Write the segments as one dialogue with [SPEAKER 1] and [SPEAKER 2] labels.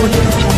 [SPEAKER 1] Audio Jungle.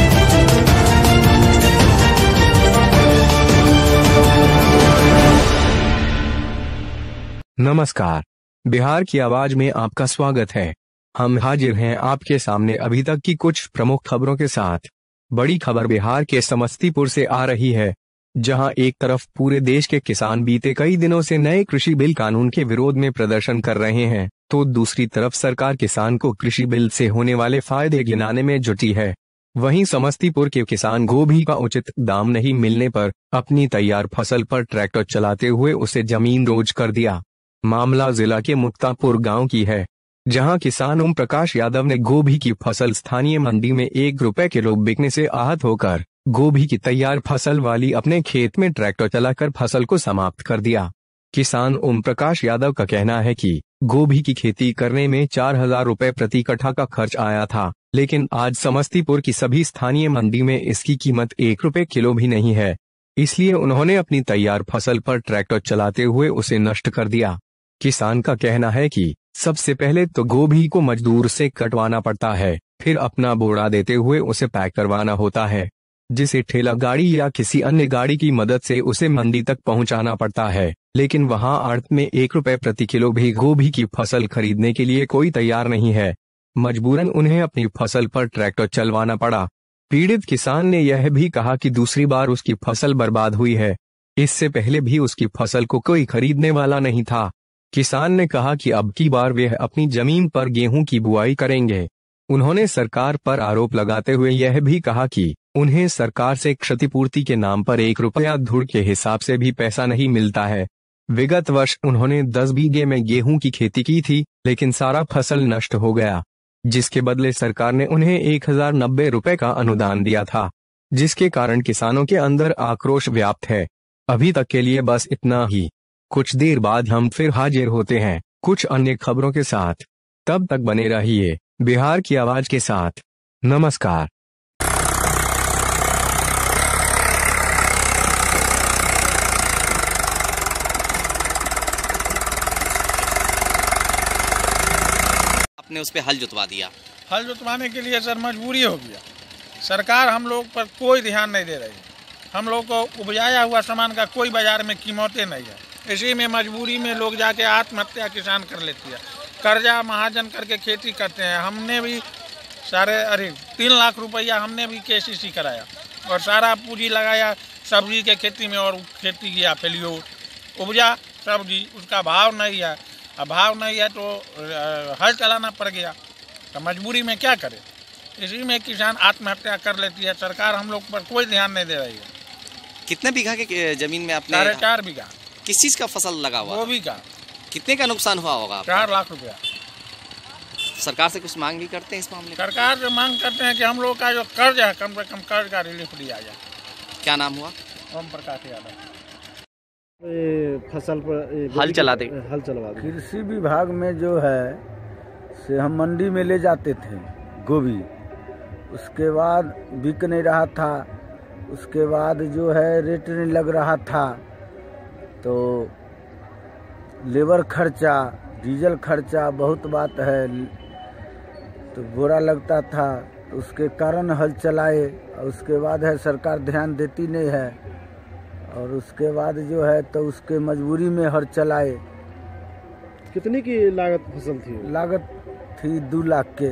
[SPEAKER 2] नमस्कार, बिहार की आवाज में आपका स्वागत है। हम हाजिर हैं आपके सामने अभी तक की कुछ प्रमुख खबरों के साथ। बड़ी खबर बिहार के समस्तीपुर से आ रही है, जहां एक तरफ पूरे देश के किसान बीते कई दिनों से नए कृषि बिल कानून के विरोध में प्रदर्शन कर रहे हैं, तो दूसरी तरफ सरकार किसान को कृषि बिल से होने वाले फायदे गिनाने में जुटी है। वहीं समस्तीपुर के किसान गोभी का उचित दाम नहीं मिलने पर अपनी तैयार फसल पर ट्रैक्टर चलाते हुए उसे जमीन रोज कर दिया। मामला जिला के मुक्तापुर गांव की है, जहां किसान ओम प्रकाश यादव ने गोभी की फसल स्थानीय मंडी में 1 रुपए किलो बिकने से आहत होकर गोभी की तैयार फसल वाली अपने खेत में ट्रैक्टर चलाकर फसल को समाप्त कर दिया। किसान ओम प्रकाश यादव का कहना है कि गोभी की खेती करने में 4,000 रुपए प्रति कट्ठा का खर्च आया था, लेकिन आज समस्तीपुर की सभी स्थानीय मंडी में इसकी कीमत 1 रुपए किलो भी नहीं है। इसलिए उन्होंने अपनी तैयार फसल पर ट्रैक्टर चलाते हुए उसे नष्ट कर दिया। किसान का कहना है कि सबसे पहले तो गोभी को मजदूर से कटवाना पड़ता है, फिर अपना बोरा देते हुए उसे पैक करवाना होता है, जिसे ठेला गाड़ी या किसी अन्य गाड़ी की मदद से उसे मंडी तक पहुंचाना पड़ता है। लेकिन वहां आड़त में 1 रुपए प्रति किलो भी गोभी की फसल खरीदने के लिए कोई तैयार नहीं है। मजबूरन उन्हें अपनी फसल पर ट्रैक्टर चलवाना पड़ा। पीड़ित किसान ने यह भी कहा कि दूसरी बार उसकी फसल बर्बाद हुई है, इससे पहले भी उसकी फसल को कोई खरीदने वाला नहीं था। किसान ने कहा कि अब की बार वे अपनी जमीन पर गेहूं की बुआई करेंगे। उन्होंने सरकार पर आरोप लगाते हुए यह भी कहा कि उन्हें सरकार से क्षतिपूर्ति के नाम पर 1 रुपया धूड़ के हिसाब से भी पैसा नहीं मिलता है। विगत वर्ष उन्होंने 10 बीघे में गेहूं की खेती की थी, लेकिन सारा फसल नष्ट हो गया, जिसके बदले सरकार ने उन्हें 1,090 रुपए का अनुदान दिया था, जिसके कारण किसानों के अंदर आक्रोश व्याप्त है। अभी तक के लिए बस इतना ही। कुछ देर बाद हम फिर हाजिर होते हैं कुछ अन्य खबरों के साथ। तब तक बने रहिए बिहार की आवाज के साथ। नमस्कार।
[SPEAKER 3] आपने उस पे हल जुतवा दिया।
[SPEAKER 4] हल जुतवाने के लिए सर मजबूरी हो गया। सरकार हम लोग पर कोई ध्यान नहीं दे रही। हम लोग को उपजाया हुआ सामान का कोई बाजार में कीमतें नहीं है। इसी में मजबूरी में लोग जाके आत्महत्या किसान कर लेती है। कर्जा महाजन करके खेती करते हैं। हमने भी 3 लाख रुपया हमने भी केसीसी कराया और सारा पूंजी लगाया सब्जी के खेती में, और खेती किया फेलियोर। उपजा सब्जी, उसका भाव नहीं है। अब भाव नहीं है तो हल चलाना पड़ गया। तो मजबूरी में क्या करे, इसी में किसान आत्महत्या कर लेती है। सरकार हम लोग पर कोई ध्यान नहीं दे रही है।
[SPEAKER 3] कितने बीघा के जमीन में आपने?
[SPEAKER 4] 4.5 बीघा।
[SPEAKER 3] किस चीज का फसल लगा हुआ?
[SPEAKER 4] गोभी का।
[SPEAKER 3] कितने का नुकसान हुआ होगा?
[SPEAKER 4] 4 लाख रुपया।
[SPEAKER 3] सरकार से कुछ मांग भी करते हैं इस मामले?
[SPEAKER 4] सरकार से मांग करते हैं कि हम लोग का जो कर्ज है कम से कम कर्ज का रिलीफ दिया जाए।
[SPEAKER 3] क्या नाम हुआ?
[SPEAKER 4] ओम प्रकाश यादव।
[SPEAKER 5] फसल पर
[SPEAKER 3] हल चला दे।
[SPEAKER 5] हल चलवा दे।
[SPEAKER 6] कृषि विभाग में जो है से हम मंडी में ले जाते थे गोभी, उसके बाद बिक नहीं रहा था, उसके बाद जो है रेट नहीं लग रहा था, तो लेबर खर्चा, डीजल खर्चा बहुत बात है, तो बुरा लगता था। तो उसके कारण हल चलाए, और उसके बाद है सरकार ध्यान देती नहीं है, और उसके बाद जो है तो उसके मजबूरी में हल चलाए।
[SPEAKER 5] कितने की लागत फसल थी?
[SPEAKER 6] लागत थी 2 लाख के।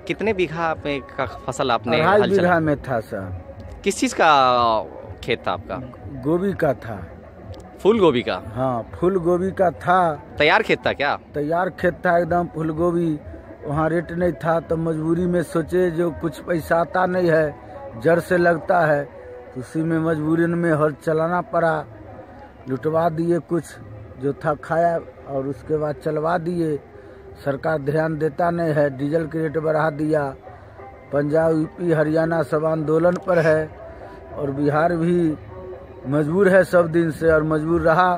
[SPEAKER 3] कितने बीघा में का फसल आपने?
[SPEAKER 6] 2.5 बीघा में था सर।
[SPEAKER 3] किस चीज का खेत था आपका?
[SPEAKER 6] गोभी का था।
[SPEAKER 3] फूल गोभी का?
[SPEAKER 6] हाँ, फूल गोभी का था।
[SPEAKER 3] तैयार खेत था क्या?
[SPEAKER 6] तैयार खेत था एकदम फूल गोभी। वहाँ रेट नहीं था तो मजबूरी में सोचे जो कुछ पैसा आता नहीं है, जड़ से लगता है, तो उसी में मजबूरी में हल चलाना पड़ा। लुटवा दिए कुछ जो था खाया, और उसके बाद चलवा दिए। सरकार ध्यान देता नहीं है, डीजल के रेट बढ़ा दिया। पंजाब, यूपी, हरियाणा सब आंदोलन पर है, और बिहार भी मजबूर है सब दिन से, और मजबूर रहा।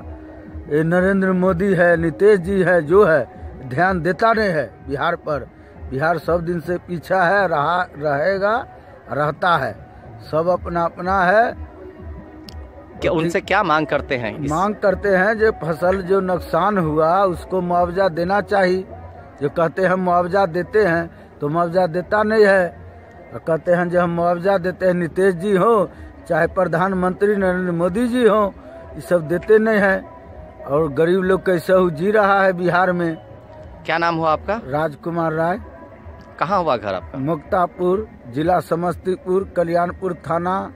[SPEAKER 6] ये नरेंद्र मोदी है, नीतीश जी है, जो है ध्यान देता नहीं है बिहार पर। बिहार सब दिन से पीछा है, रहेगा, रहता है। सब अपना अपना है।
[SPEAKER 3] क्या उनसे क्या मांग करते हैं?
[SPEAKER 6] मांग करते हैं जो फसल जो नुकसान हुआ उसको मुआवजा देना चाहिए। जो कहते हैं मुआवजा देते हैं, तो मुआवजा देता नहीं है। और कहते हैं जो हम मुआवजा देते हैं, नीतीश जी हो चाहे प्रधानमंत्री नरेंद्र मोदी जी हो, ये सब देते नहीं है। और गरीब लोग कैसे जी रहा है बिहार में।
[SPEAKER 3] क्या नाम हुआ आपका?
[SPEAKER 6] राजकुमार राय।
[SPEAKER 3] कहाँ हुआ घर आपका?
[SPEAKER 6] मुक्तापुर, जिला समस्तीपुर, कल्याणपुर थाना,